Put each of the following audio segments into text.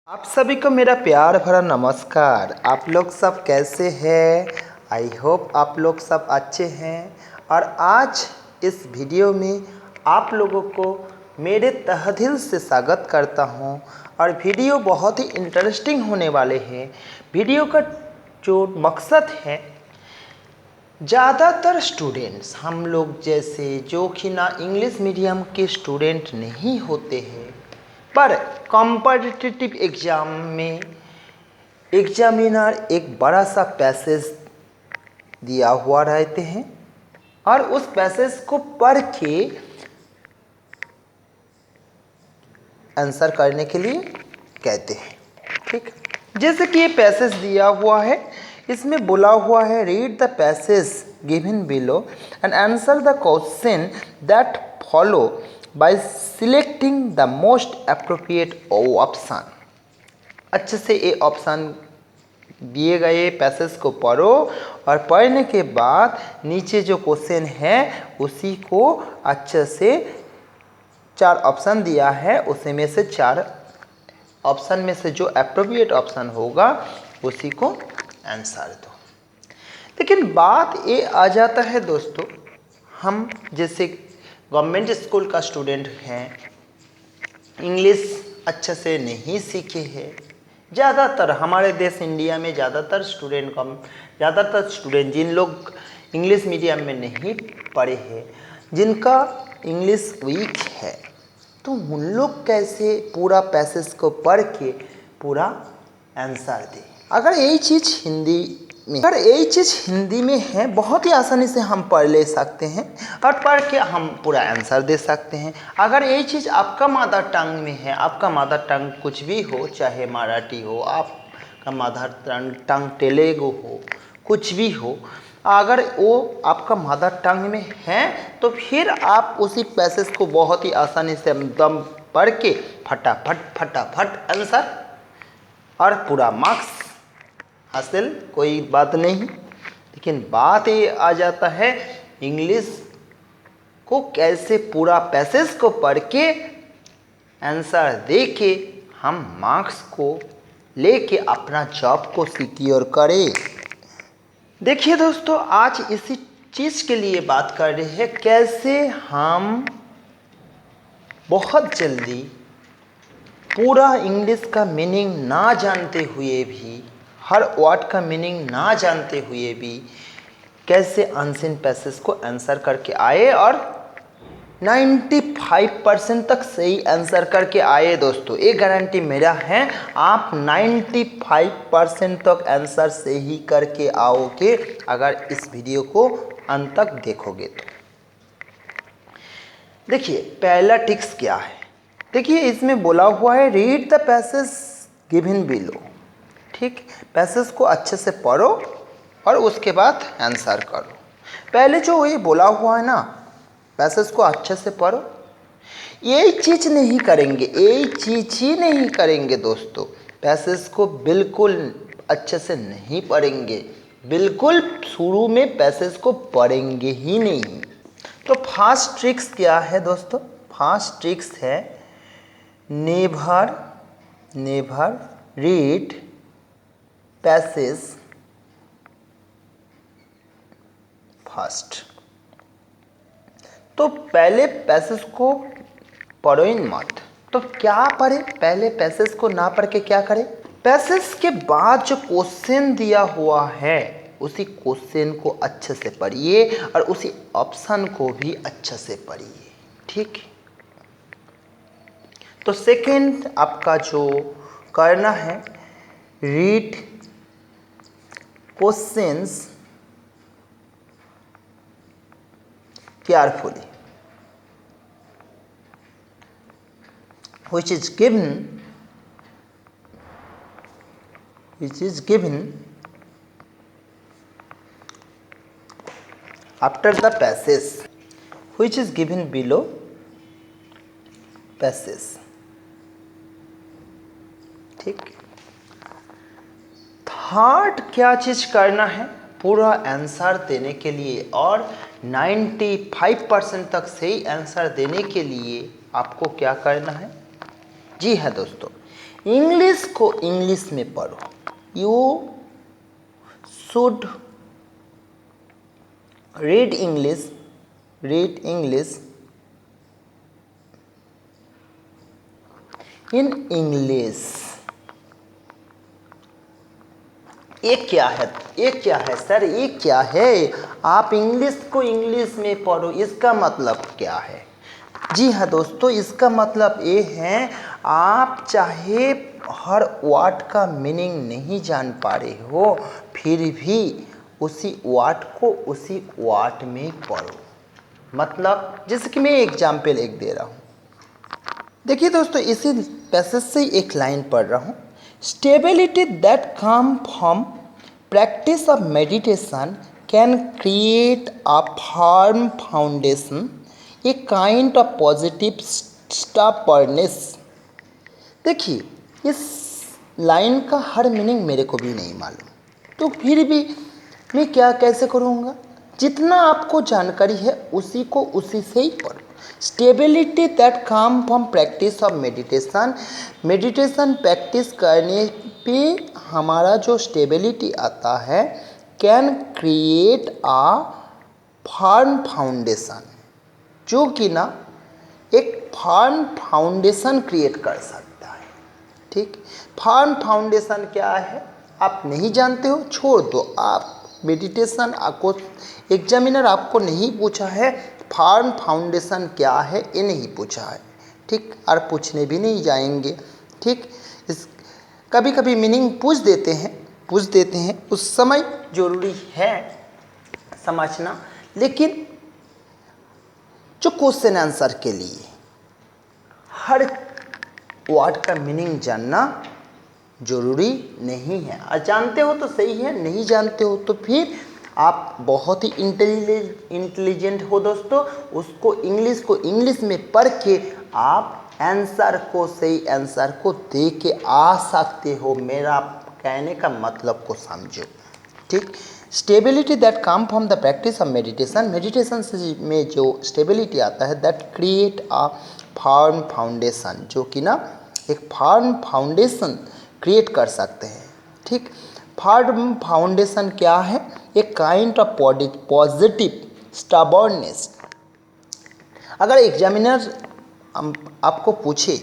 आप सभी को मेरा प्यार भरा नमस्कार। आप लोग सब कैसे हैं? आई होप आप लोग सब अच्छे हैं। और आज इस वीडियो में आप लोगों को मेरे तहे से स्वागत करता हूं। और वीडियो बहुत ही इंटरेस्टिंग होने वाले हैं। वीडियो का जो मकसद है, ज़्यादातर स्टूडेंट्स हम लोग जैसे जो कि ना इंग्लिश मीडियम के स्टूडेंट नहीं होते हैं, पर कॉम्पिटिटिव एग्ज़ाम में एग्जामिनर एक बड़ा सा पैसेज दिया हुआ रहते हैं और उस पैसेज को पढ़ के आंसर करने के लिए कहते हैं। ठीक, जैसे कि ये पैसेज दिया हुआ है, इसमें बोला हुआ है read the passage given below and answer the question that follow by selecting the most appropriate option. अच्छे से ये ऑप्शन दिए गए पैसेज को पढ़ो और पढ़ने के बाद नीचे जो क्वेश्चन है उसी को अच्छे से 4 ऑप्शन दिया है, उसी में से 4 ऑप्शन में से जो अप्रोप्रिएट ऑप्शन होगा उसी को आंसर दो। लेकिन बात ये आ जाता है दोस्तों, हम जैसे गवर्नमेंट स्कूल का स्टूडेंट हैं, इंग्लिश अच्छे से नहीं सीखे हैं। ज़्यादातर हमारे देश इंडिया में ज़्यादातर स्टूडेंट जिन लोग इंग्लिश मीडियम में नहीं पढ़े हैं, जिनका इंग्लिश वीक है, तो उन लोग कैसे पूरा पैसेज को पढ़ के पूरा आंसर दें। अगर यही चीज़ हिंदी में है, बहुत ही आसानी से हम पढ़ ले सकते हैं और पढ़ के हम पूरा आंसर दे सकते हैं। अगर यही चीज़ आपका मदर टंग में है, आपका मदर टंग कुछ भी हो, चाहे मराठी हो, आपका मदर टंग तेलुगु हो, कुछ भी हो, अगर वो आपका मदर टंग में है तो फिर आप उसी पैसेज को बहुत ही आसानी से दम पढ़ के फटाफट आंसर और पूरा मार्क्स हासिल, कोई बात नहीं। लेकिन बात ये आ जाता है इंग्लिश को कैसे पूरा पैसेज को पढ़ के आंसर दे के हम मार्क्स को लेके अपना जॉब को सिक्योर करें। देखिए दोस्तों, आज इसी चीज़ के लिए बात कर रहे हैं, कैसे हम बहुत जल्दी पूरा इंग्लिश का मीनिंग ना जानते हुए भी, हर वर्ड का मीनिंग ना जानते हुए भी कैसे अनसीन पैसेज को आंसर करके आए और 95% तक सही आंसर करके आए। दोस्तों, ये गारंटी मेरा है, आप 95% तक आंसर सही करके आओगे अगर इस वीडियो को अंत तक देखोगे तो। देखिए पहला टिप्स क्या है। देखिए इसमें बोला हुआ है read the passage given below. ठीक, पैसेज को अच्छे से पढ़ो और उसके बाद आंसर करो। पहले जो ये बोला हुआ है ना, पैसेज को अच्छे से पढ़ो, यही चीज़ नहीं करेंगे दोस्तों। पैसेज को बिल्कुल अच्छे से नहीं पढ़ेंगे, बिल्कुल शुरू में पैसेज को पढ़ेंगे ही नहीं। तो फर्स्ट ट्रिक्स क्या है दोस्तों? फर्स्ट ट्रिक्स है नेवर रीड पैसेज फर्स्ट। तो पहले पैसेज को पढ़ो ही मत। तो क्या पढ़े? पहले पैसेज को ना पढ़ के क्या करें? पैसेज के बाद जो क्वेश्चन दिया हुआ है उसी क्वेश्चन को अच्छे से पढ़िए और उसी ऑप्शन को भी अच्छे से पढ़िए। ठीक, तो सेकंड आपका जो करना है, read questions carefully which is given after the passage which is given below passage। ठीक, थर्ड क्या चीज़ करना है पूरा आंसर देने के लिए और 95% तक सही आंसर देने के लिए आपको क्या करना है? जी हाँ दोस्तों, इंग्लिश को इंग्लिश में पढ़ो। You should read English in English. ये क्या है सर, ये क्या है? आप इंग्लिश को इंग्लिश में पढ़ो, इसका मतलब क्या है? जी हाँ दोस्तों, इसका मतलब ये है आप चाहे हर वर्ड का मीनिंग नहीं जान पा रहे हो, फिर भी उसी वर्ड को उसी वर्ड में पढ़ो। मतलब जैसे कि मैं एग्जाम्पल एक दे रहा हूँ। देखिए दोस्तों, इसी पैसेज से एक लाइन पढ़ रहा हूँ। Stability that come from practice of meditation can create a firm foundation, a kind of positive stubbornness. देखिए, इस लाइन का हर मीनिंग मेरे को भी नहीं मालूम, तो फिर भी मैं क्या कैसे करूँगा? जितना आपको जानकारी है उसी को उसी से ही पढ़ो। Stability that come from practice of meditation, meditation practice करने पे हमारा जो स्टेबिलिटी आता है, can create a firm foundation, जो कि ना एक फर्म फाउंडेशन क्रिएट कर सकता है। ठीक, फर्म फाउंडेशन क्या है आप नहीं जानते हो, छोड़ दो। आप मेडिटेशन आपको एग्जामिनर आपको नहीं पूछा है फर्म फाउंडेशन क्या है, ये नहीं पूछा है। ठीक, और पूछने भी नहीं जाएंगे। ठीक, इस कभी कभी मीनिंग पूछ देते हैं उस समय जरूरी है समझना, लेकिन जो क्वेश्चन आंसर के लिए हर वर्ड का मीनिंग जानना जरूरी नहीं है। और जानते हो तो सही है, नहीं जानते हो तो फिर आप बहुत ही इंटेलिजेंट हो दोस्तों, उसको इंग्लिश को इंग्लिश में पढ़ के आप आंसर को सही आंसर को दे के आ सकते हो। मेरा कहने का मतलब को समझो। ठीक, stability that come from the practice of meditation, meditation में जो स्टेबिलिटी आता है, that create a firm foundation, जो कि ना एक फर्म फाउंडेशन क्रिएट कर सकते हैं। ठीक, फर्म फाउंडेशन क्या है? एक काइंड ऑफ पॉजिटिव स्टबर्ननेस। अगर एग्जामिनर आपको पूछे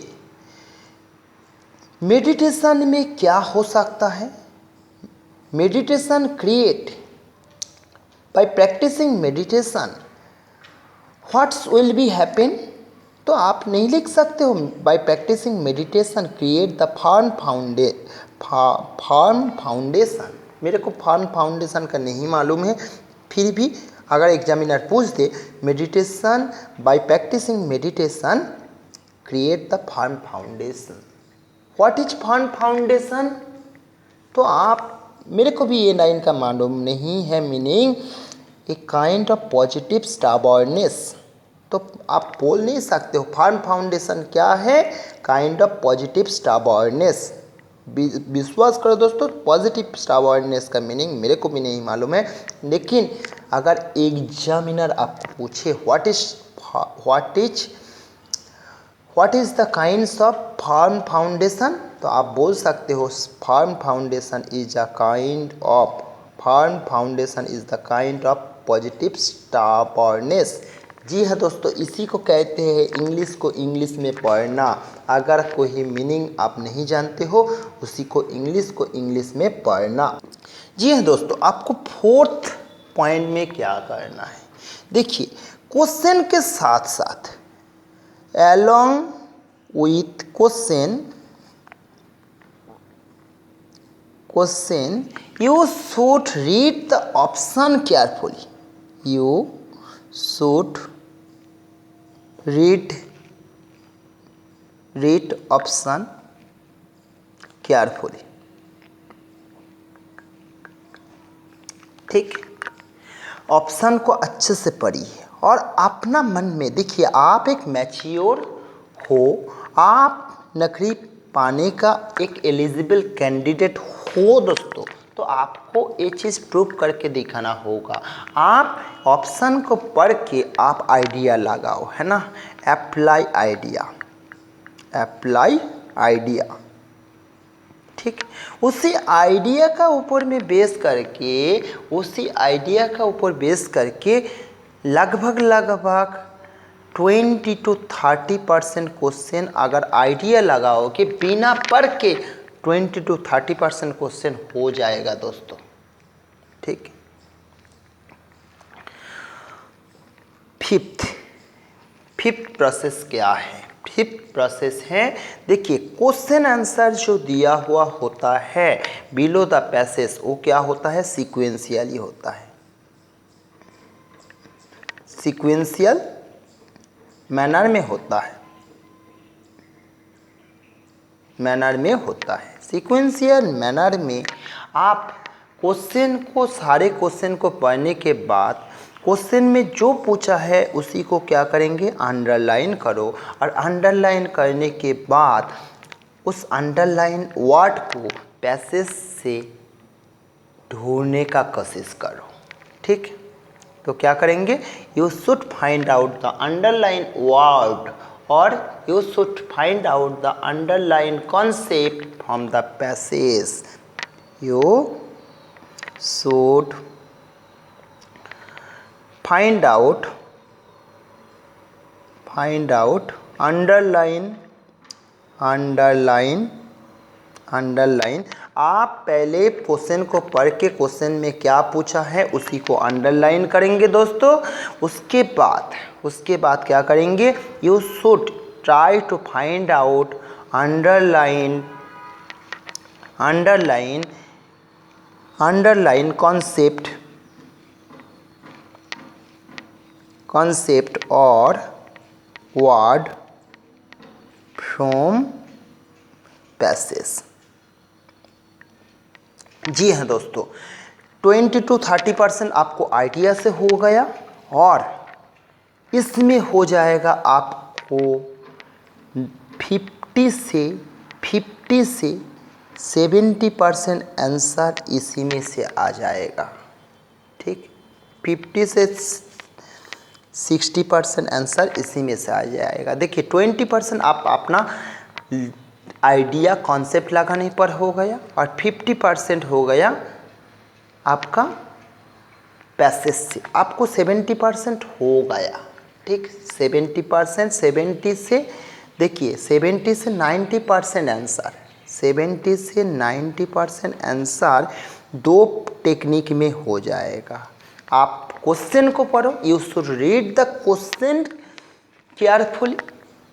मेडिटेशन में क्या हो सकता है, meditation create by practising meditation what's will be happen, तो आप नहीं लिख सकते हो by practising meditation create the firm foundation. मेरे को फर्म फाउंडेशन का नहीं मालूम है, फिर भी अगर एग्जामिनर पूछ दे meditation by practising meditation create the firm foundation, what is firm foundation, तो आप मेरे को भी ये लाइन का मालूम नहीं है meaning, a kind of positive stubbornness, तो आप बोल नहीं सकते हो फर्म फाउंडेशन क्या है, काइंड ऑफ पॉजिटिव स्टबर्ननेस। विश्वास करो दोस्तों, पॉजिटिव स्टबर्ननेस का मीनिंग मेरे को भी नहीं मालूम है, लेकिन अगर एग्जामिनर आपको पूछे what is the kinds of firm foundation, तो आप बोल सकते हो firm foundation is the kind of positive stubbornness. जी हाँ दोस्तों, इसी को कहते हैं इंग्लिश को इंग्लिश में पढ़ना। अगर कोई मीनिंग आप नहीं जानते हो, उसी को इंग्लिश में पढ़ना। जी हाँ दोस्तों, आपको फोर्थ पॉइंट में क्या करना है, देखिए क्वेश्चन के साथ साथ along with question you should read the option carefully. You should read option carefully. ठीक, ऑप्शन को अच्छे से पढ़िए और अपना मन में देखिए, आप एक मैच्योर हो, आप नौकरी पाने का एक एलिजिबल कैंडिडेट हो दोस्तों, तो आपको ये चीज़ प्रूव करके दिखाना होगा। आप ऑप्शन को पढ़ के आप आइडिया लगाओ, है ना, अप्लाई आइडिया। ठीक, उसी आइडिया का ऊपर में बेस करके लगभग 20 to 30% क्वेश्चन अगर आइडिया लगाओ कि बिना पढ़ के 20 to 30% क्वेश्चन हो जाएगा दोस्तों। ठीक, फिफ्थ प्रोसेस क्या है? फिफ्थ प्रोसेस है, देखिए क्वेश्चन आंसर जो दिया हुआ होता है बिलो द पैसेज, वो क्या होता है? सीक्वेंशियली होता है, सीक्वेंशियल मैनर में होता है, सीक्वेंशियल मैनर में आप सारे क्वेश्चन को पढ़ने के बाद क्वेश्चन में जो पूछा है उसी को क्या करेंगे? अंडरलाइन करो, और अंडरलाइन करने के बाद उस अंडरलाइन वर्ड को पैसेज से ढूंढने का कोशिश करो। ठीक, तो क्या करेंगे? You should find out the underline word और you should find out the underline concept from the passage. You should find out underline। आप पहले क्वेश्चन को पढ़ के क्वेश्चन में क्या पूछा है उसी को अंडरलाइन करेंगे दोस्तों। उसके बाद क्या करेंगे? You should try to find out underline concept or word from passage। जी हाँ दोस्तों, 20 to 30% आपको आइडिया से हो गया और इसमें हो जाएगा आपको 50 से 70% आंसर इसी में से आ जाएगा। ठीक, 50 से 60% आंसर इसी में से आ जाएगा। देखिए 20% आप अपना आइडिया कॉन्सेप्ट लगाने पर हो गया और 50% हो गया आपका पैसेज से, आपको 70% हो गया। ठीक, 70%, 70 से देखिए 70 से 90% आंसर, 70 से 90% आंसर दो टेक्निक में हो जाएगा। आप क्वेश्चन को पढ़ो, you should read the question carefully,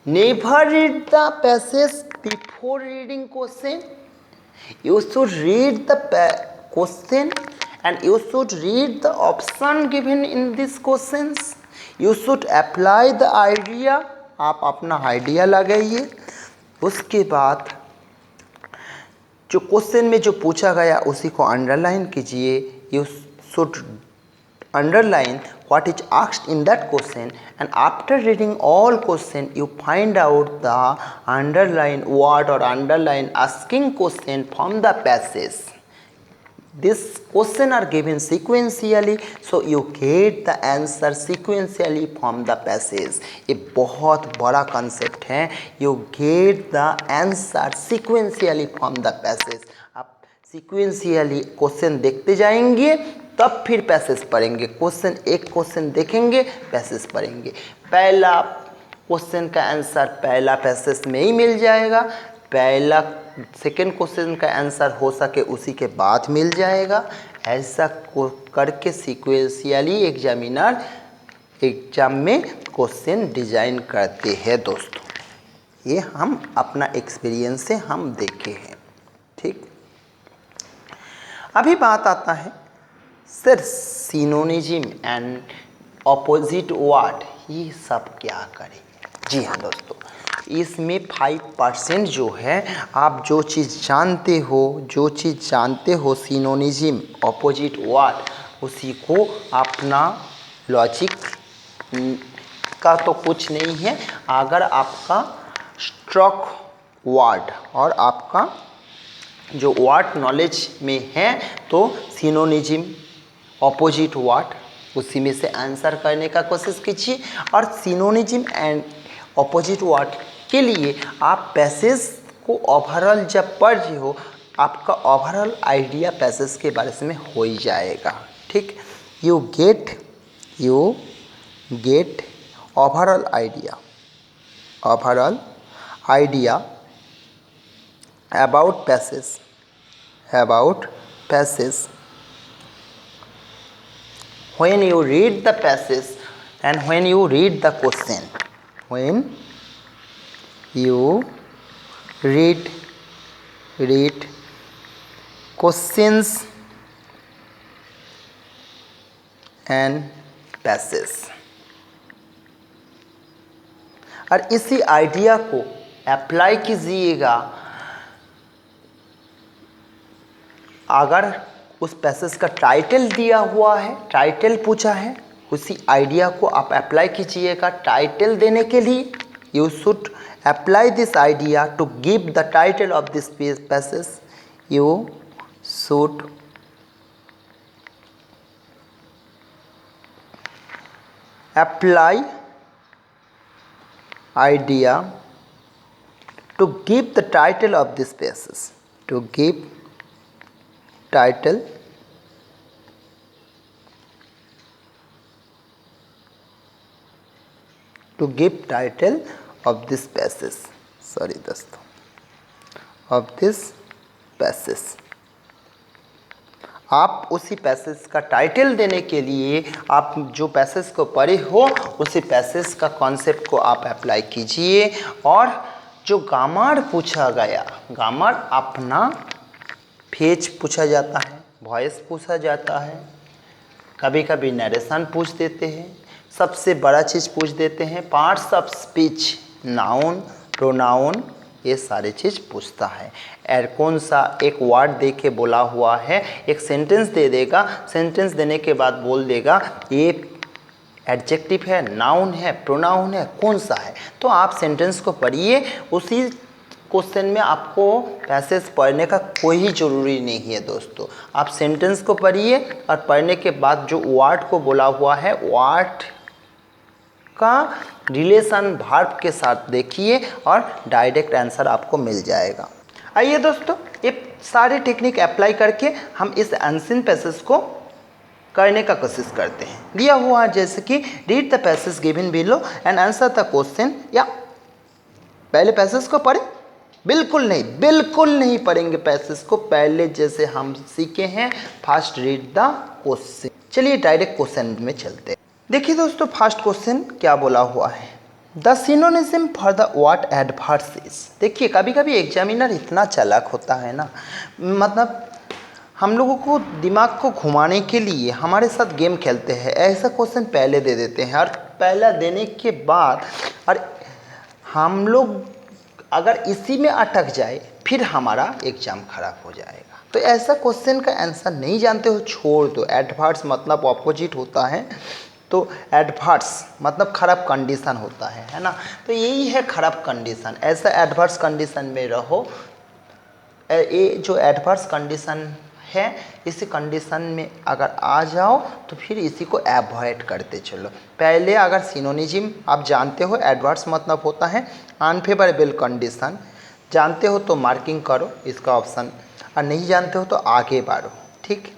never read the passage before reading question. You should read the question and you should read the option given in these questions. You should apply the idea, आप अपना idea लगाइए। उसके बाद जो question में जो पूछा गया उसी को अंडरलाइन कीजिए। You should underline what is asked in that question, and after reading all question you find out the underline word or underline asking question from the passage. This question are given sequentially, so you get the answer sequentially from the passage. ये बहुत बड़ा concept है, you get the answer sequentially from the passage. आप sequentially question देखते जाएंगे तब फिर passage पढ़ेंगे। एक क्वेश्चन देखेंगे, पैसेज पढ़ेंगे। पहला क्वेश्चन का आंसर पहला पैसेज में ही मिल जाएगा, पहला सेकेंड क्वेश्चन का आंसर हो सके उसी के बाद मिल जाएगा। ऐसा करके सीक्वेंशियली एग्जामिनर एग्जाम में क्वेश्चन डिजाइन करते हैं दोस्तों। ये हम अपना एक्सपीरियंस से हम देखे हैं। ठीक, अभी बात आता है सर सिनोनिज्म एंड ऑपोजिट वर्ड, ये सब क्या करें? जी हाँ दोस्तों, इसमें 5% जो है आप जो चीज़ जानते हो सिनोनिज्म ऑपोजिट वर्ड, उसी को अपना लॉजिक का तो कुछ नहीं है। अगर आपका स्ट्रोक वर्ड और आपका जो वर्ड नॉलेज में है तो सिनोनिज्म ऑपोजिट वर्ड उसी में से आंसर करने का कोशिश कीजिए। और सिनोनिज्म एंड ऑपोजिट वर्ड के लिए आप पैसेज को ओवरऑल जब पढ़ रहे हो आपका ओवरऑल आइडिया पैसेज के बारे में हो ही जाएगा। ठीक, you get overall idea about passage when you read the passage and when you read the question. When you read questions and passage, और इसी आइडिया को अप्लाई कीजिएगा। अगर उस पैसेज का टाइटल दिया हुआ है, टाइटल पूछा है, उसी आइडिया को आप अप्लाई कीजिएगा। टाइटल देने के लिए you should apply this idea to give the title of this passage. You should apply idea to give the title of this passage, to give title of this passage, दोस्तों, of this passage। आप उसी passage का title देने के लिए आप जो passage को पढ़े हो उसी पैसेज का कॉन्सेप्ट को आप अप्लाई कीजिए। और जो ग्रामर पूछा गया, ग्रामर अपना फेज पूछा जाता है, वॉइस पूछा जाता है, कभी कभी नरेशन पूछ देते हैं, सबसे बड़ा चीज़ पूछ देते हैं parts of speech, noun, pronoun, ये सारी चीज़ पूछता है। और कौन सा एक वर्ड दे के बोला हुआ है, एक सेंटेंस दे देगा, सेंटेंस देने के बाद बोल देगा ये एडजेक्टिव है, नाउन है, प्रोनाउन है, कौन सा है। तो आप सेंटेंस को पढ़िए, उसी क्वेश्चन में आपको पैसेज पढ़ने का कोई ज़रूरी नहीं है दोस्तों। आप सेंटेंस को पढ़िए और पढ़ने के बाद जो वर्ड को बोला हुआ है वर्ड का रिलेशन वर्ब के साथ देखिए और डायरेक्ट आंसर आपको मिल जाएगा। आइए दोस्तों, ये सारे टेक्निक अप्लाई करके हम इस एंशिएंट पैसेज को करने का कोशिश करते हैं। दिया हुआ है जैसे कि read the passage given below and answer the question. या पहले पैसेज को पढ़ें? बिल्कुल नहीं पढ़ेंगे पैसेज को। पहले जैसे हम सीखे हैं फर्स्ट रीड द क्वेश्चन। चलिए डायरेक्ट क्वेश्चन में चलते हैं। देखिए दोस्तों, फर्स्ट क्वेश्चन क्या बोला हुआ है, the synonyms for the word adverse is. देखिए कभी कभी एग्जामिनर इतना चालाक होता है ना, मतलब हम लोगों को दिमाग को घुमाने के लिए हमारे साथ गेम खेलते हैं। ऐसा क्वेश्चन पहले दे देते हैं और पहला देने के बाद और हम लोग अगर इसी में अटक जाए फिर हमारा एग्ज़ाम खराब हो जाएगा। तो ऐसा क्वेश्चन का आंसर नहीं जानते हो, छोड़ दो। एडवर्स मतलब ऑपोजिट होता है, तो एडवर्स मतलब खराब कंडीशन होता है ना। तो यही है खराब कंडीशन। ऐसा एडवर्स कंडीशन में रहो। ये जो एडवर्स कंडीशन है, इसी कंडीशन में अगर आ जाओ तो फिर इसी को अवॉइड करते चलो। पहले अगर सिनोनिज्म आप जानते हो, एडवर्स मतलब होता है अनफेवरेबल कंडीशन, जानते हो तो मार्किंग करो इसका ऑप्शन, और नहीं जानते हो तो आगे बढ़ो। ठीक,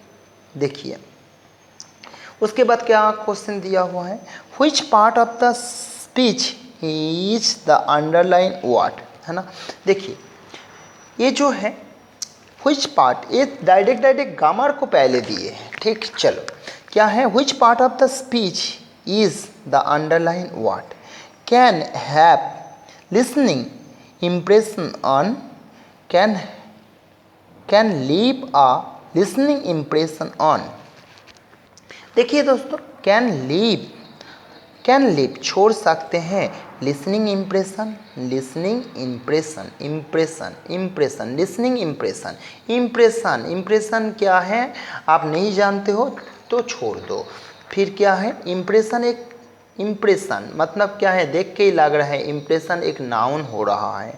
देखिए उसके बाद क्या क्वेश्चन दिया हुआ है, which part of the speech is the underline word, है ना। देखिए ये जो है व्हिच पार्ट, ये डायरेक्ट ग्रामर को पहले दिए हैं। ठीक, चलो क्या है, which part of the speech is the underline word can have listening impression on, can leave a listening impression on। देखिए दोस्तों, कैन लीव छोड़ सकते हैं, लिसनिंग इम्प्रेशन, इम्प्रेशन क्या है आप नहीं जानते हो तो छोड़ दो। फिर क्या है, इम्प्रेशन मतलब क्या है, देख के ही लग रहा है। इम्प्रेशन एक नाउन हो रहा है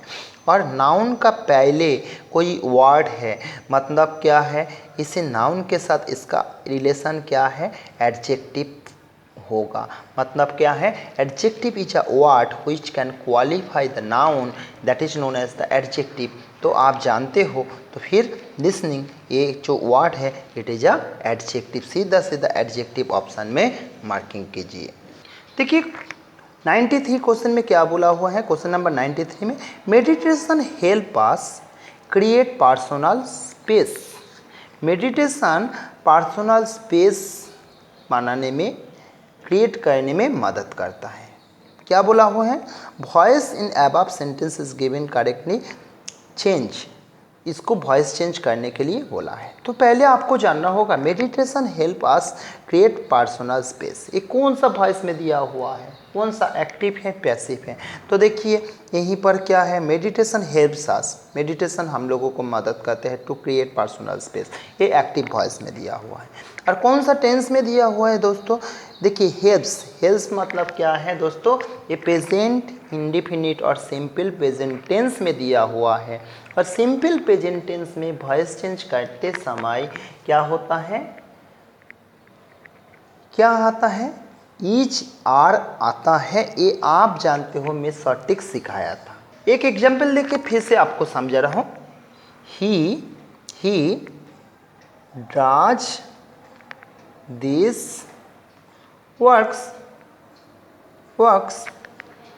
और नाउन का पहले कोई वर्ड है, मतलब क्या है, इसे नाउन के साथ इसका रिलेशन क्या है, एडजेक्टिव होगा। मतलब क्या है, adjective is a word which can qualify the noun that is known as the adjective. तो आप जानते हो, तो फिर लिसनिंग ये जो वर्ड है इट इज़ अ एडजेक्टिव। सीधा सीधा एडजेक्टिव ऑप्शन में मार्किंग कीजिए। देखिए 93 क्वेश्चन में क्या बोला हुआ है, क्वेश्चन नंबर 93 में मेडिटेशन हेल्प अस create personal space. Meditation personal space बनाने में, क्रिएट करने में मदद करता है। क्या बोला हुआ है, voice in above sentence is given correctly change, इसको वॉइस चेंज करने के लिए बोला है। तो पहले आपको जानना होगा मेडिटेशन हेल्प अस क्रिएट पर्सनल स्पेस, ये कौन सा वॉइस में दिया हुआ है, कौन सा एक्टिव है पैसिव है। तो देखिए यहीं पर क्या है, मेडिटेशन हेल्प्स अस, मेडिटेशन हम लोगों को मदद करते हैं टू क्रिएट पर्सनल स्पेस, ये एक्टिव वॉइस में दिया हुआ है। और कौन सा टेंस में दिया हुआ है दोस्तों, देखिए हेल्प्स, हेल्प्स मतलब क्या है दोस्तों, ये प्रेजेंट इंडेफिनिट और सिंपल प्रेजेंट टेंस में दिया हुआ है। और सिंपल प्रेजेंट टेंस में वॉइस चेंज करते समय क्या होता है, क्या आता है, ईच आर आता है, ये आप जानते हो, मैं सटीक सिखाया था। एक एग्जाम्पल लेके फिर से आपको समझा रहा हूँ, he does this works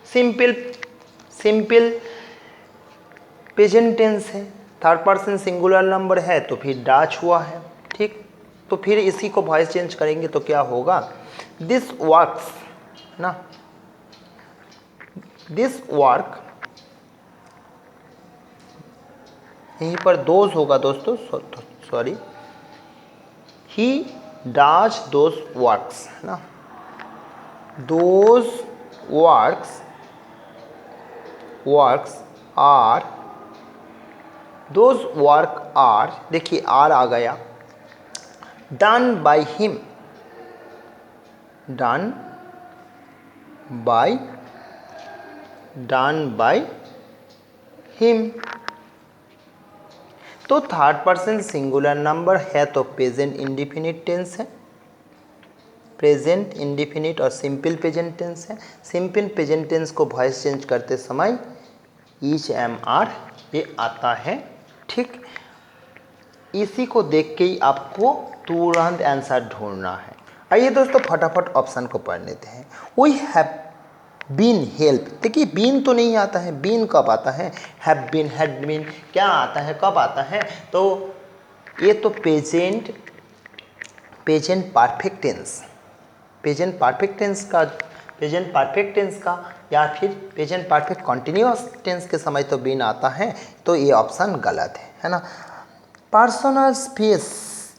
simple present tense है, थर्ड पर्सन सिंगुलर नंबर है तो फिर डज हुआ है, ठीक। तो फिर इसी को वॉइस चेंज करेंगे तो क्या होगा, दिस वर्क्स ना, दिस वर्क, यहीं पर दोज होगा दोस्तों, sorry, he does those works ना, those works are, those work are, देखिए आर आ गया, done by him, done by him. तो थर्ड पर्सन सिंगुलर नंबर है तो प्रेजेंट इंडेफिनिट टेंस है, प्रेजेंट इंडेफिनिट और सिंपल प्रेजेंट टेंस है। सिंपल प्रेजेंट टेंस को वॉइस चेंज करते समय ईच एम आर ये आता है, ठीक। इसी को देख के ही आपको तुरंत आंसर ढूंढना है। आइए दोस्तों फटाफट ऑप्शन को पढ़ लेते हैं। वी हैव बीन हेल्प, देखिए बीन तो नहीं आता है, बीन कब आता है, हैव बीन, हैड बीन, क्या आता है, कब आता है, तो ये तो present perfect tense, present perfect tense का या फिर प्रेजेंट परफेक्ट कॉन्टिन्यूअस टेंस के समय तो बीन आता है, तो ये ऑप्शन गलत है ना। Personal space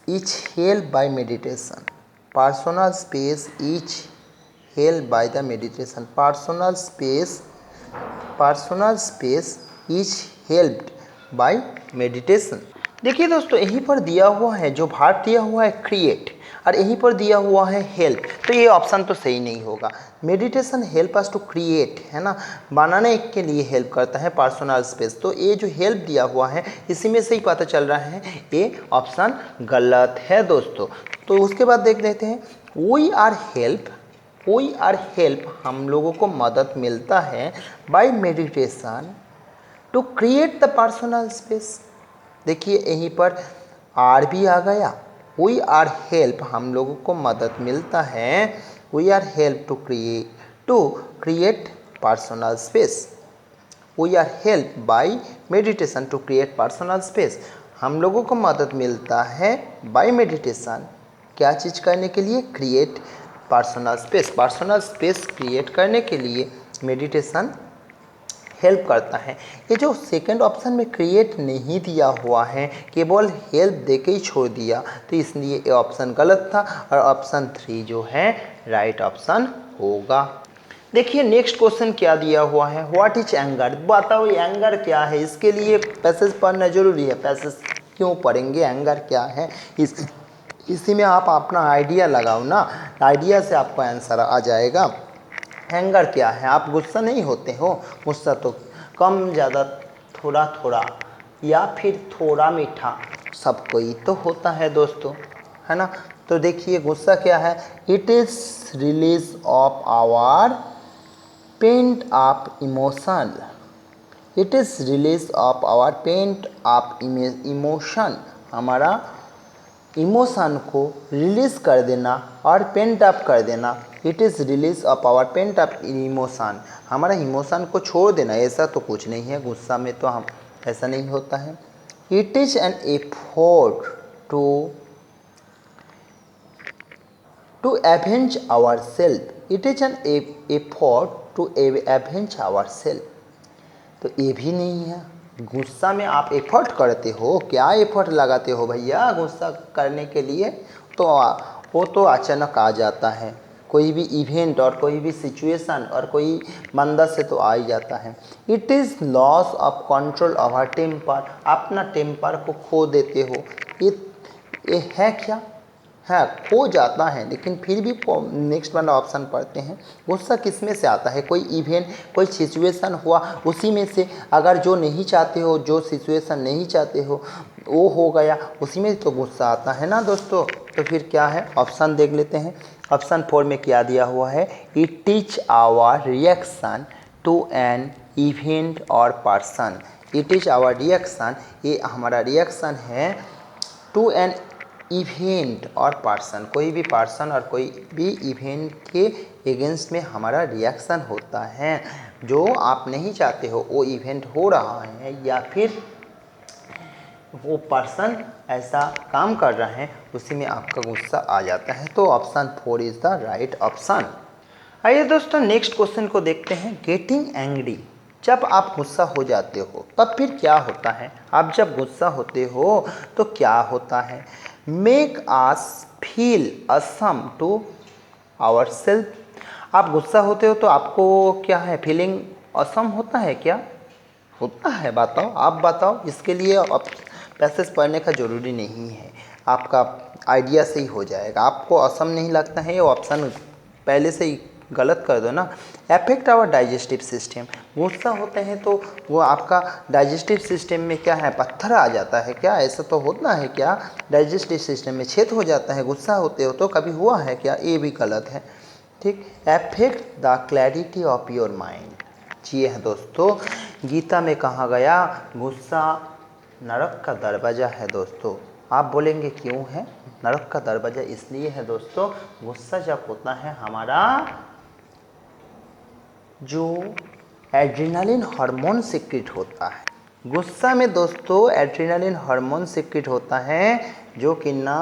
is help by meditation, personal space is help by the meditation, personal space is helped bye meditation. देखिए दोस्तों यहीं पर दिया हुआ है, जो भाग दिया हुआ है क्रिएट और यहीं पर दिया हुआ है हेल्प, तो ये ऑप्शन तो सही नहीं होगा। Meditation help us to create है ना, बनाने के लिए हेल्प करता है पर्सनल स्पेस, तो ये जो हेल्प दिया हुआ है इसी में से ही पता चल रहा है ये ऑप्शन गलत है दोस्तों। तो उसके बाद देख लेते हैं, वी आर हेल्प हम लोगों को मदद मिलता है by meditation to create the personal space. देखिए यहीं पर आर भी आ गया, वी आर हेल्प हम लोगों को मदद मिलता है, we are help to create personal space, we are help by meditation to create personal space. हम लोगों को मदद मिलता है बाय मेडिटेशन, क्या चीज़ करने के लिए, create personal space, personal space create करने के लिए मेडिटेशन हेल्प करता है। ये जो सेकंड ऑप्शन में क्रिएट नहीं दिया हुआ है, केवल हेल्प दे के ही छोड़ दिया, तो इसलिए ये ऑप्शन गलत था और ऑप्शन 3 जो है राइट ऑप्शन होगा। देखिए नेक्स्ट क्वेश्चन क्या दिया हुआ है, व्हाट इज एंगर, बताओ एंगर क्या है, इसके लिए पैसेज पढ़ना जरूरी है। पैसेज क्यों पढ़ेंगे, एंगर क्या है, इसी में आप अपना आइडिया लगाओ ना, आइडिया से आपको आंसर आ जाएगा। एंगर क्या है, आप गुस्सा नहीं होते हो, गुस्सा तो कम ज़्यादा थोड़ा थोड़ा या फिर थोड़ा मीठा सबको ही तो होता है दोस्तों, है ना। तो देखिए गुस्सा क्या है, it is release of our pent up emotion, it is release of our pent of emotion, हमारा इमोशन को रिलीज़ कर देना और पेंट अप कर देना। It is release of our pent up emotion, हमारा इमोशन को छोड़ देना। ऐसा तो कुछ नहीं है, गुस्सा में तो हम ऐसा नहीं होता है। It is an effort to avenge our self, it is an effort to avenge our self. तो ये भी नहीं है, गुस्सा में आप एफर्ट करते हो, क्या एफर्ट लगाते हो भैया गुस्सा करने के लिए? तो वो तो अचानक आ जाता है, कोई भी इवेंट और कोई भी सिचुएशन और कोई बंदा से तो आ ही जाता है। It is loss of control over temper, अपना टेम्पर को खो देते हो। ये है क्या? है, खो जाता है, लेकिन फिर भी नेक्स्ट वाला ऑप्शन पढ़ते हैं। गुस्सा किस में से आता है? कोई इवेंट, कोई सिचुएशन हुआ, उसी में से अगर जो नहीं चाहते हो, जो सिचुएशन नहीं चाहते हो वो हो गया, उसी में तो गुस्सा आता है ना दोस्तों। तो फिर क्या है, ऑप्शन देख लेते हैं। ऑप्शन 4 में क्या दिया हुआ है? It teach our reaction to an event और person. It is our reaction, ये हमारा रिएक्शन है टू एन इवेंट और पर्सन, कोई भी पर्सन और कोई भी इवेंट के अगेंस्ट में हमारा रिएक्शन होता है। जो आप नहीं चाहते हो वो इवेंट हो रहा है या फिर वो पर्सन ऐसा काम कर रहा है, उसी में आपका गुस्सा आ जाता है। तो option 4 is the right option. आइए दोस्तों नेक्स्ट क्वेश्चन को देखते हैं। गेटिंग एंग्री, जब आप गुस्सा हो जाते हो तब फिर क्या होता है? आप जब गुस्सा होते हो तो क्या होता है? Make us feel ashamed to our self. आप गुस्सा होते हो तो आपको क्या है, फीलिंग असम होता है क्या? होता है, बताओ, आप बताओ। इसके लिए आप पैसेज पढ़ने का ज़रूरी नहीं है, आपका आइडिया से ही हो जाएगा। आपको असम नहीं लगता है, ये ऑप्शन पहले से ही गलत कर दो ना। अफेक्ट आवर डाइजेस्टिव सिस्टम, गुस्सा होते हैं तो वो आपका डाइजेस्टिव सिस्टम में क्या है, पत्थर आ जाता है क्या? ऐसा तो होता है क्या? डाइजेस्टिव सिस्टम में छेद हो जाता है गुस्सा होते हो तो? कभी हुआ है क्या? ये भी गलत है, ठीक। Affect the clarity of your mind, जी है दोस्तों, गीता में कहा गया गुस्सा नरक का दरवाज़ा है दोस्तों। आप बोलेंगे क्यों है नरक का दरवाज़ा? इसलिए है दोस्तों, गुस्सा जब होता है हमारा जो एड्रेनालिन हार्मोन सीक्रेट होता है, गुस्सा में दोस्तों एड्रेनालिन हार्मोन सीक्रेट होता है, जो कि ना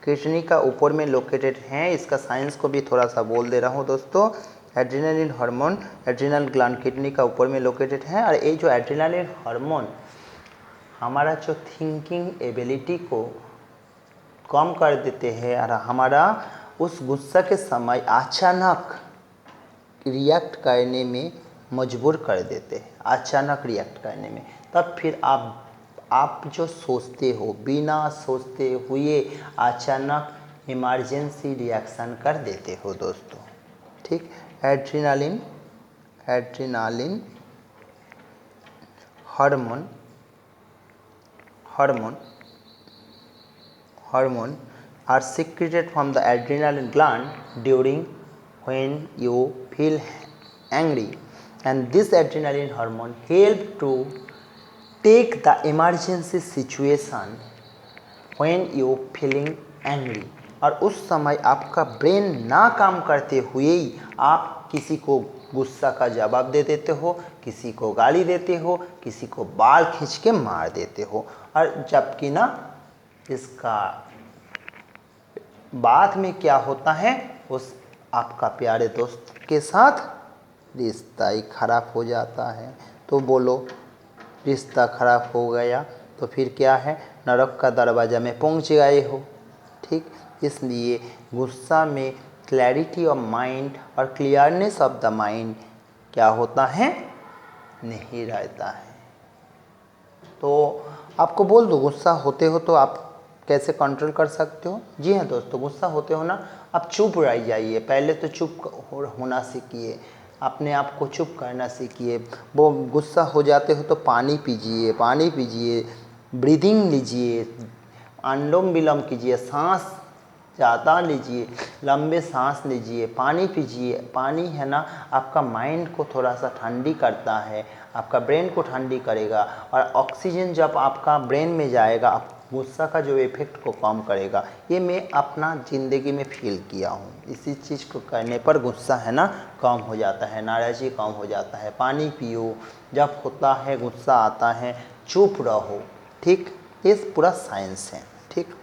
किडनी का ऊपर में लोकेटेड है। इसका साइंस को भी थोड़ा सा बोल दे रहा हूँ दोस्तों। Adrenaline hormone, adrenal gland kidney का ऊपर में लोकेटेड है। और ये जो एड्रेनालिन हार्मोन हमारा जो थिंकिंग एबिलिटी को कम कर देते हैं और हमारा उस गुस्सा के समय अचानक रिएक्ट करने में मजबूर कर देते हैं, अचानक रिएक्ट करने में। तब फिर आप जो सोचते हो, बिना सोचते हुए अचानक इमरजेंसी रिएक्शन कर देते हो दोस्तों, ठीक। Adrenaline hormone are secreted from the adrenal gland during when you feel angry, and this adrenaline hormone help to take the emergency situation when you feeling angry। और उस समय आपका ब्रेन ना काम करते हुए ही आप किसी को गुस्सा का जवाब दे देते हो, किसी को गाली देते हो, किसी को बाल खींच के मार देते हो। और जबकि ना इसका बाद में क्या होता है, उस आपका प्यारे दोस्त के साथ रिश्ता ही खराब हो जाता है। तो बोलो, रिश्ता खराब हो गया तो फिर क्या है, नरक का दरवाज़ा में पहुंच गए हो, ठीक। इसलिए गुस्सा में क्लैरिटी ऑफ माइंड और क्लियरनेस ऑफ द माइंड क्या होता है, नहीं रहता है। तो आपको बोल दो, गुस्सा होते हो तो आप कैसे कंट्रोल कर सकते हो? जी हाँ दोस्तों, गुस्सा होते हो ना, आप चुप रह जाइए। पहले तो चुप होना सीखिए, अपने आप को चुप करना सीखिए। वो गुस्सा हो जाते हो तो पानी पीजिए, ब्रीदिंग लीजिए, अनुलोम विलोम कीजिए, सांस ज़्यादा लीजिए, लंबे सांस लीजिए, पानी पीजिए। पानी है ना आपका माइंड को थोड़ा सा ठंडी करता है, आपका ब्रेन को ठंडी करेगा, और ऑक्सीजन जब आपका ब्रेन में जाएगा आप गुस्सा का जो इफ़ेक्ट को कम करेगा। ये मैं अपना ज़िंदगी में फील किया हूँ। इसी चीज़ को करने पर गुस्सा है ना कम हो जाता है, नाराज़गी कम हो जाता है। पानी पियो, जब होता है गुस्सा आता है चुप रहो, ठीक। ये पूरा साइंस है, ठीक।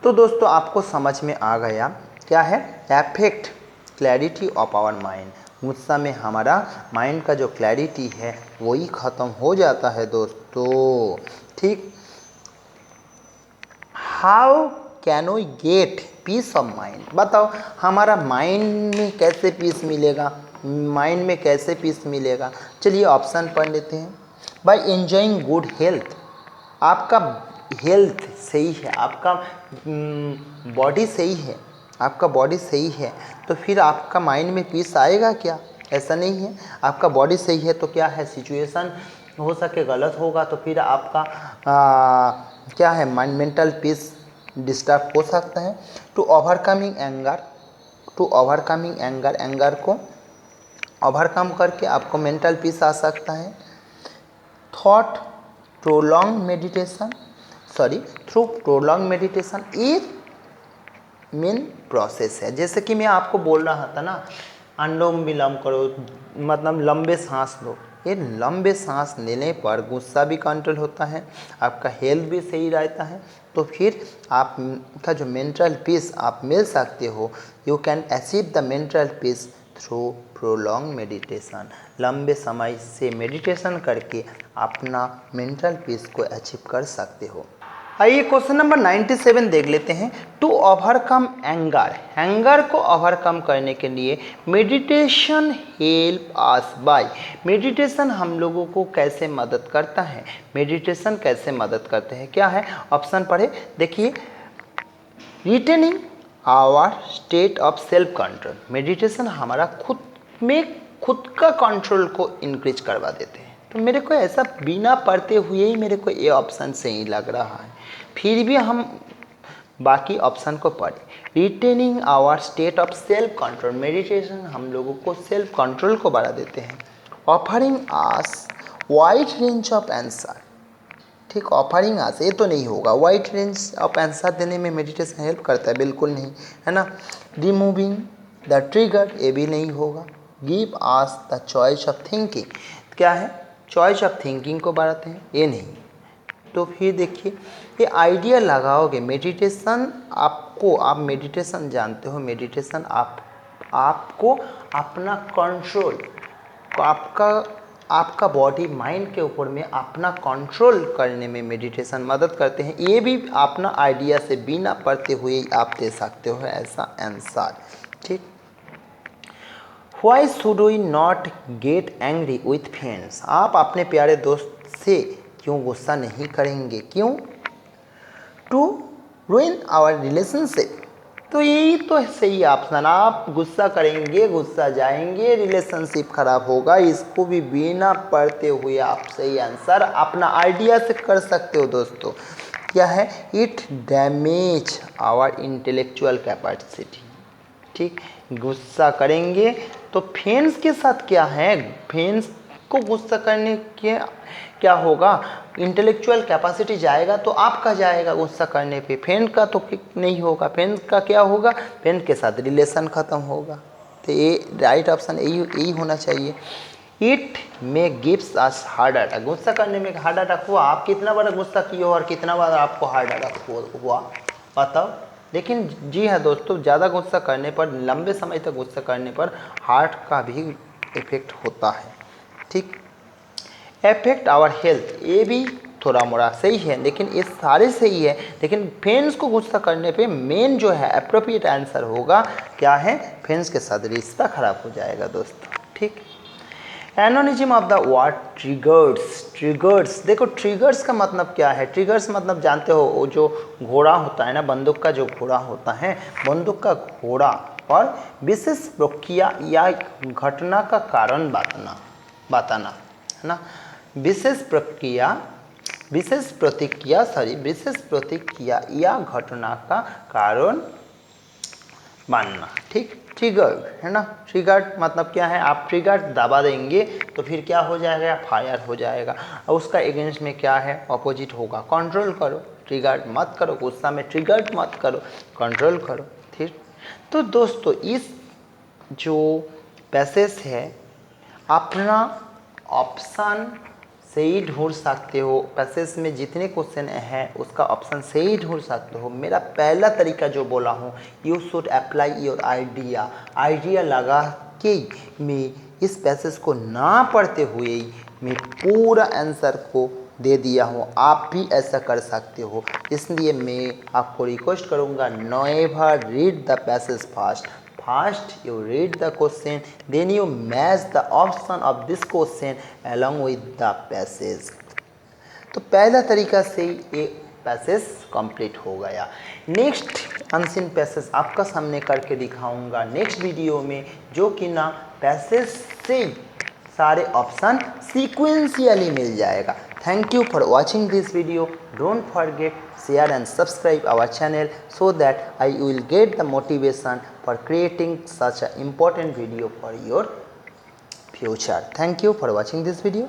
तो दोस्तों आपको समझ में आ गया क्या है effect clarity of our mind. गुस्सा में हमारा माइंड का जो क्लैरिटी है वही ख़त्म हो जाता है दोस्तों, ठीक। How can we get peace of mind? बताओ हमारा माइंड में कैसे पीस मिलेगा, माइंड में कैसे पीस मिलेगा? चलिए ऑप्शन पढ़ लेते हैं। By enjoying good health. आपका हेल्थ सही है, आपका बॉडी सही है, आपका बॉडी सही है तो फिर आपका माइंड में पीस आएगा क्या? ऐसा नहीं है। आपका बॉडी सही है तो क्या है, सिचुएशन हो सके गलत होगा तो फिर आपका क्या है माइंड मेंटल पीस डिस्टर्ब हो सकता है। To overcoming anger, to overcoming anger, anger को ओवरकम करके आपको मेंटल पीस आ सकता है। Thought prolong meditation, sorry through prolong meditation, ये मेन प्रोसेस है। जैसे कि मैं आपको बोल रहा था ना अनुलोम विलोम करो, मतलब लंबे सांस लो। ये लंबे सांस लेने पर गुस्सा भी कंट्रोल होता है, आपका हेल्थ भी सही रहता है, तो फिर आपका जो मेंटल पीस आप मिल सकते हो। You can achieve the mental peace through prolong meditation. लंबे समय से मेडिटेशन करके अपना मेंटल पीस को अचीव कर सकते हो। आइए क्वेश्चन नंबर 97 देख लेते हैं। टू ओवरकम एंगर, एंगर को ओवरकम करने के लिए meditation help us by, meditation हम लोगों को कैसे मदद करता है, मेडिटेशन कैसे मदद करते हैं, क्या है ऑप्शन पढ़े देखिए। Retaining our state of self control, meditation हमारा खुद में खुद का कंट्रोल को इंक्रीज करवा देते हैं। तो मेरे को ऐसा बिना पढ़ते हुए ही मेरे को ये ऑप्शन सही लग रहा है, फिर भी हम बाकी ऑप्शन को पढ़ें। Retaining our state of self control, meditation हम लोगों को सेल्फ कंट्रोल को बढ़ा देते हैं। Offering us wide range of answer, ठीक। ऑफरिंग आस ये तो नहीं होगा, वाइड रेंज ऑफ आंसर देने में मेडिटेशन हेल्प करता है, बिल्कुल नहीं, है ना। रिमूविंग द ट्रिगर, ये भी नहीं होगा। Give us the choice of thinking, क्या है चॉइस ऑफ थिंकिंग को बढ़ाते हैं, ये नहीं। तो फिर देखिए ये आइडिया लगाओगे मेडिटेशन आपको, आप मेडिटेशन जानते हो, मेडिटेशन आपको अपना कंट्रोल, आपका बॉडी माइंड के ऊपर में अपना कंट्रोल करने में मेडिटेशन मदद करते हैं। ये भी अपना आइडिया से बिना पढ़ते हुए आप दे सकते हो ऐसा आंसर, ठीक। Why should we not get angry with friends, आप अपने प्यारे दोस्त से क्यों गुस्सा नहीं करेंगे, क्यों? टू रुइन आवर रिलेशनशिप, तो यही तो सही ऑप्शन, आप गुस्सा करेंगे, गुस्सा जाएंगे, रिलेशनशिप खराब होगा, इसको भी बिना पढ़ते हुए आप सही आंसर अपना आइडिया से कर सकते हो दोस्तों। क्या है, it damage our intellectual capacity, ठीक। गुस्सा करेंगे तो फ्रेंड्स के साथ क्या है, फ्रेंड्स को गुस्सा करने के क्या होगा, इंटेलेक्चुअल कैपेसिटी जाएगा तो आपका जाएगा गुस्सा करने पे, फ्रेंड का तो नहीं होगा, फ्रेंड का क्या होगा, फ्रेंड के साथ रिलेशन ख़त्म होगा। तो ये राइट ऑप्शन यही होना चाहिए। इट में गिव्स अस हार्ट अटैक, गुस्सा करने में हार्ट अटैक हुआ, आप कितना बार गुस्सा किए हो और कितना बार आपको हार्ट अटैक हुआ बताओ। लेकिन जी हाँ दोस्तों, ज़्यादा गुस्सा करने पर, लंबे समय तक गुस्सा करने पर हार्ट का भी इफेक्ट होता है, ठीक। एफेक्ट आवर हेल्थ, ये भी थोड़ा मोड़ा सही है, लेकिन ये सारे सही है, लेकिन फ्रेंड्स को गुस्सा करने पे मेन जो है अप्रोप्रिएट आंसर होगा क्या है, फ्रेंड्स के साथ रिश्ता खराब हो जाएगा दोस्तों, ठीक। Antonyms of the word triggers, triggers देखो ट्रिगर्स का मतलब क्या है, ट्रिगर्स मतलब जानते हो वो जो घोड़ा होता है ना, बंदूक का जो घोड़ा होता है, बंदूक का घोड़ा और विशेष प्रक्रिया या घटना का कारण बताना है ना, विशेष प्रतिक्रिया या घटना का कारण मानना, ठीक। ट्रिगर्ड है ना, ट्रिगर्ड मतलब क्या है, आप ट्रिगर दबा देंगे तो फिर क्या हो जाएगा, फायर हो जाएगा, और उसका अगेंस्ट में क्या है, अपोजिट होगा। कंट्रोल करो, ट्रिगर्ड मत करो, गुस्सा में ट्रिगर्ड मत करो, कंट्रोल करो, ठीक। तो दोस्तों इस जो पैसेज है अपना ऑप्शन से ही ढूंढ सकते हो, पैसेज में जितने क्वेश्चन हैं उसका ऑप्शन से ही ढूंढ सकते हो। मेरा पहला तरीका जो बोला हूँ, you should apply your idea लगा के मैं इस पैसेज को ना पढ़ते हुए ही मैं पूरा आंसर को दे दिया हूँ। आप भी ऐसा कर सकते हो, इसलिए मैं आपको रिक्वेस्ट करूँगा, never read the passage First, you read the question, then you match the option of this question along with the passage. तो पहला तरीका से ये पैसेज कंप्लीट हो गया। नेक्स्ट अनसीन पैसेज आपका सामने करके दिखाऊंगा नेक्स्ट वीडियो में, जो कि ना पैसेज से सारे ऑप्शन सीक्वेंशियली मिल जाएगा। Thank you for watching this video. Don't forget share and subscribe our channel so that I will get the motivation for creating such an important video for your future. Thank you for watching this video.